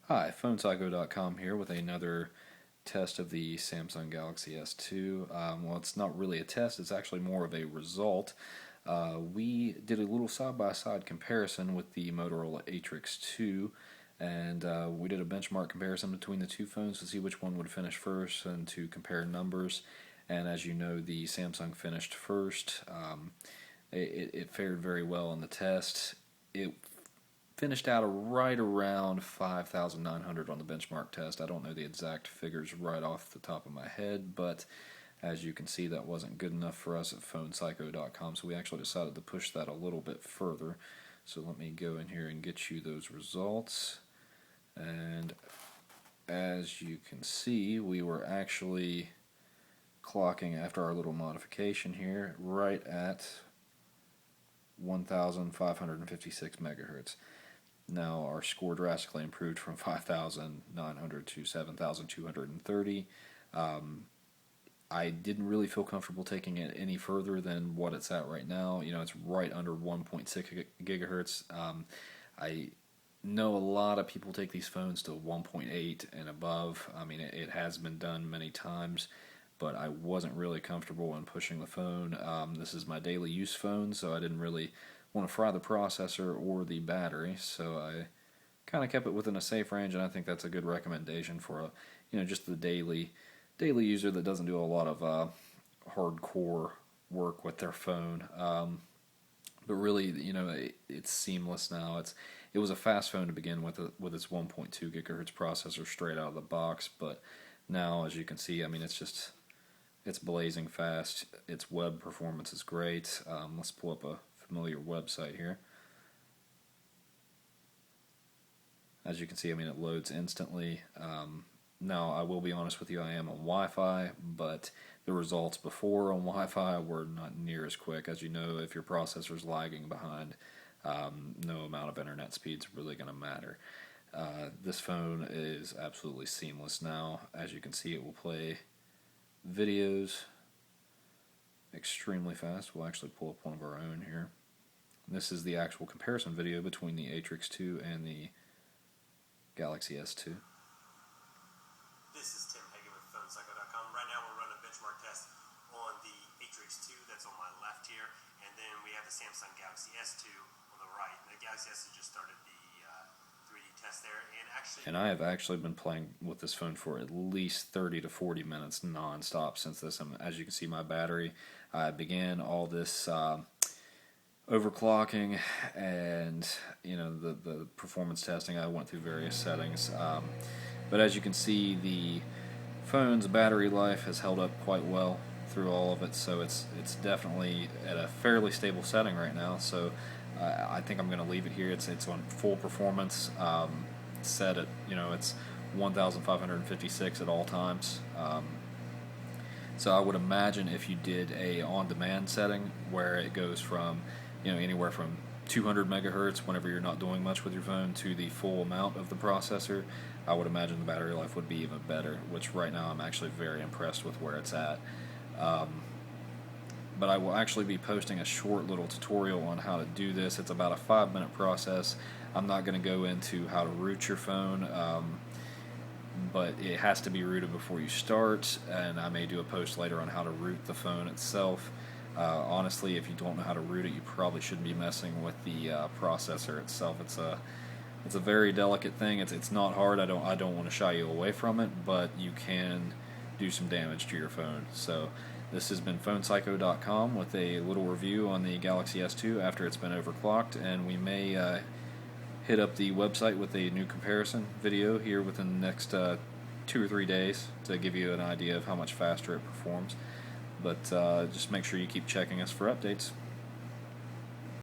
Hi, PhonePsycho.com here with another test of the Samsung Galaxy S2. Well, it's not really a test, it's actually more of a result. We did a little side-by-side comparison with the Motorola Atrix 2, and we did a benchmark comparison between the two phones to see which one would finish first and to compare numbers. And as you know, the Samsung finished first. It fared very well in the test. It finished out right around 5,900 on the benchmark test. I don't know the exact figures right off the top of my head, but as you can see, that wasn't good enough for us at PhonePsycho.com, so we actually decided to push that a little bit further. So let me go in here and get you those results. And as you can see, we were actually clocking, after our little modification here, right at 1,556 megahertz. Now our score drastically improved from 5,900 to 7,230. I didn't really feel comfortable taking it any further than what it's at right now. You know, it's right under 1.6 gigahertz. I know a lot of people take these phones to 1.8 and above. I mean, it has been done many times, but I wasn't really comfortable in pushing the phone. This is my daily use phone, so I didn't really want to fry the processor or the battery, so I kind of kept it within a safe range, and I think that's a good recommendation for just the daily user that doesn't do a lot of hardcore work with their phone. But really, it's seamless now. It was a fast phone to begin with its 1.2 gigahertz processor straight out of the box, but now, as you can see, I mean, it's blazing fast. Its web performance is great. Let's pull up a familiar website here. As you can see, I mean, it loads instantly. Now, I will be honest with you, I am on Wi-Fi, but the results before on Wi-Fi were not near as quick. As you know, if your processor's lagging behind, no amount of internet speed's really going to matter. This phone is absolutely seamless now. As you can see, it will play videos extremely fast. We'll actually pull up one of our own here. This is the actual comparison video between the Atrix 2 and the Galaxy S2. This is Tim Hagen with PhonePsycho.com. Right now we're running a benchmark test on the Atrix 2 that's on my left here, and then we have the Samsung Galaxy S2 on the right. And the Galaxy S2 just started the 3D test there, and I have actually been playing with this phone for at least 30 to 40 minutes non-stop since this. As you can see, my battery, I began all this overclocking and the performance testing. I went through various settings, but as you can see, the phone's battery life has held up quite well through all of it, so it's definitely at a fairly stable setting right now. So I think I'm going to leave it here. It's on full performance, set at it's 1,556 at all times. So I would imagine if you did a on-demand setting where it goes from anywhere from 200 megahertz whenever you're not doing much with your phone to the full amount of the processor, I would imagine the battery life would be even better, which right now I'm actually very impressed with where it's at. But I will actually be posting a short little tutorial on how to do this. It's about a 5-minute process. I'm not going to go into how to root your phone, but it has to be rooted before you start, and I may do a post later on how to root the phone itself. Honestly, if you don't know how to root it, you probably shouldn't be messing with the processor itself. It's a very delicate thing. It's not hard. I don't want to shy you away from it, but you can do some damage to your phone. So this has been PhonePsycho.com with a little review on the Galaxy S2 after it's been overclocked, and we may hit up the website with a new comparison video here within the next 2 or 3 days to give you an idea of how much faster it performs. But just make sure you keep checking us for updates.